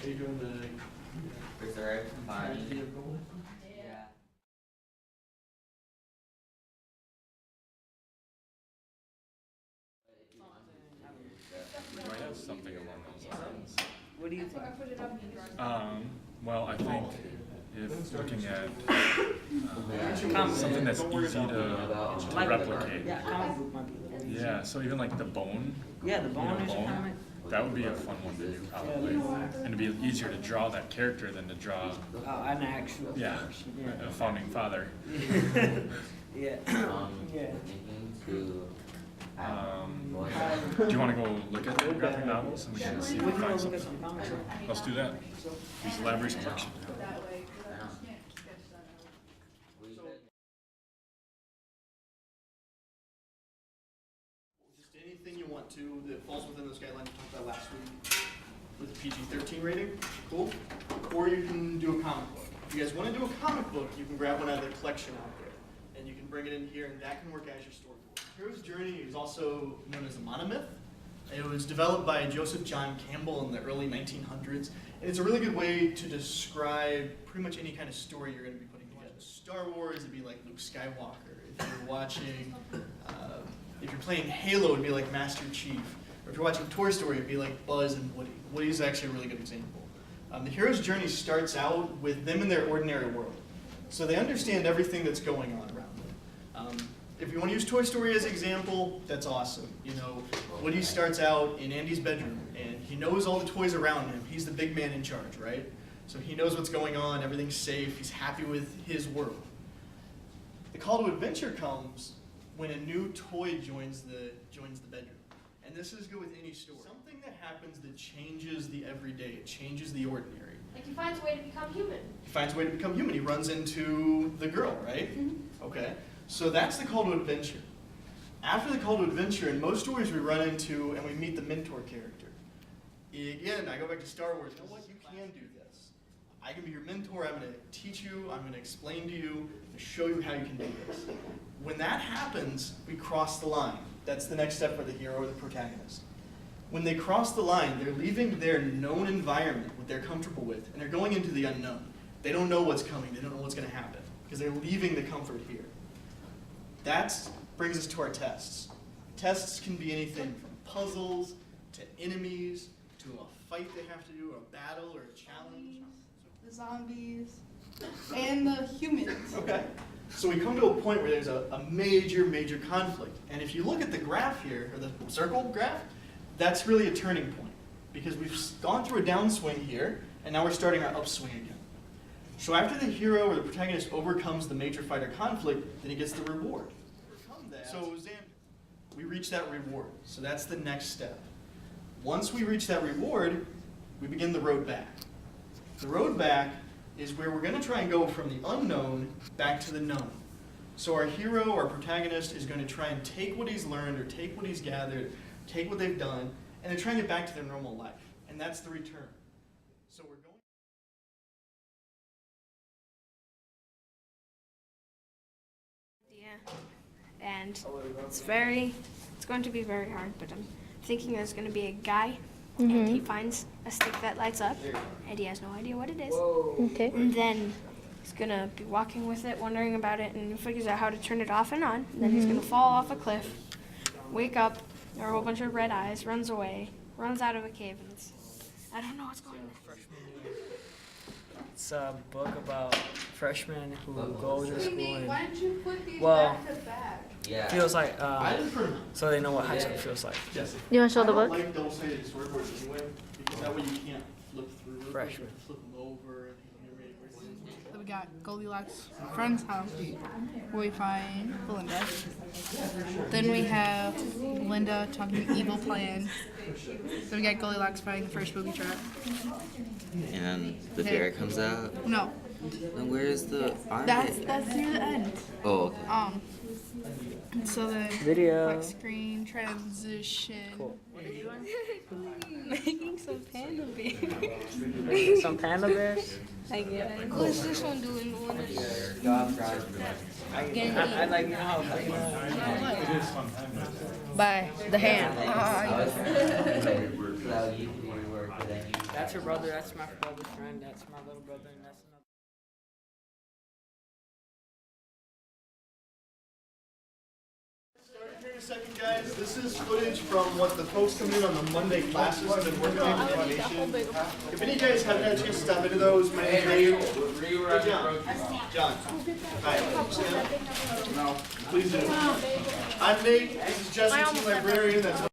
Are you doing the preserve money? Yeah. Do I have something along those lines? What do you think? Well, I think if looking at something that's easy to replicate. Yeah, comic book might be a little easier. Yeah, so even like the bone. Yeah, the bone is a bone, comic. that would be a fun one to do probably. And it'd be easier to draw that character than to draw An actual person. Yeah. a founding father. Yeah. Yeah. Do you want to go look at the graphic novels and we can see if we We can go find look at something? some comics. Let's do that. Use the library's collection. Just anything you want to that falls within those guidelines we talked about last week with a PG-13 rating, cool. Or you can do a comic book. If you guys want to do a comic book, you can grab one out of the collection out there, and you can bring it in here, and that can work as your storyboard. Hero's Journey is also known as a monomyth. It was developed by Joseph John Campbell in the early 1900s, and it's a really good way to describe pretty much any kind of story you're going to be putting together. Star Wars, it'd be like Luke Skywalker. If you're watching, if you're playing Halo, it'd be like Master Chief. Or if you're watching Toy Story, it'd be like Buzz and Woody. Woody's actually a really good example. The hero's journey starts out with them in their ordinary world. So they understand everything that's going on around them. If you want to use Toy Story as an example, that's awesome. You know, Woody starts out in Andy's bedroom, and he knows all the toys around him. He's the big man in charge, right? So he knows what's going on, everything's safe, he's happy with his world. The call to adventure comes when a new toy joins the bedroom. And this is good with any story. Something that happens that changes the everyday, it changes the ordinary. Like he finds a way to become human. He finds a way to become human. He runs into the girl, right? Mm-hmm. Okay. So that's the call to adventure. After the call to adventure, in most stories we run into and we meet the mentor character. Again, I go back to Star Wars. You know what? You can do this. I can be your mentor. I'm going to teach you. I'm going to explain to you and show you how you can do this. When that happens, we cross the line. That's the next step for the hero or the protagonist. When they cross the line, they're leaving their known environment, what they're comfortable with, and they're going into the unknown. They don't know what's coming. They don't know what's going to happen because they're leaving the comfort here. That brings us to our tests. Tests can be anything from puzzles to enemies to a fight they have to do, a battle or a challenge. The zombies, and the humans. Okay. So we come to a point where there's a major conflict. And if you look at the graph here, or the circle graph, that's really a turning point. Because we've gone through a downswing here, and now we're starting our upswing again. So after the hero or the protagonist overcomes the major fight or conflict, then he gets the reward. So we reach that reward. So that's the next step. Once we reach that reward, we begin the road back. The road back is where we're going to try and go from the unknown back to the known. So our hero, our protagonist, is going to try and take what he's learned or take what he's gathered, take what they've done, and then try and get back to their normal life. And that's the return. So we're going. And it's going to be very hard, but I'm thinking there's going to be a guy, and he finds a stick that lights up, and he has no idea what it is. Okay. And then he's going to be walking with it, wondering about it, and he figures out how to turn it off and on. And then he's going to fall off a cliff, wake up, there are a whole bunch of red eyes, runs away, runs out of a cave, and I don't know what's going on. It's a book about freshmen who go to school and Why don't you put these Well, back to back? Yeah. feels like, I didn't print them. so they know what high school feels like. Yes. You want to show the I don't book? like double-sided storyboards anyway, because that way you can't flip through. Freshman. Flip them over and you're ready for it. So we got Goldilocks' friend's house, where we find Belinda. Then we have Linda talking evil plan. Then we got Goldilocks finding the first booby trap. And the bear comes out. No, And where's the army? that's near the end. Oh, okay. So the Video. black screen transition. Cool. Making some panda bears. Some panda bears? I get it. What's this one doing? Belinda? I like, you know how It is fun time. By the hand. that's her brother, that's my brother's friend, that's my little brother, and that's another. Here in a second, guys. This is footage from what the folks coming in on the Monday classes have been working on in the foundation. If any of you guys haven't had a chance to stop into those, my name's Nate. Hey, John. Hi. No. Please do. I'm Nate. This is Jesse, the librarian. That's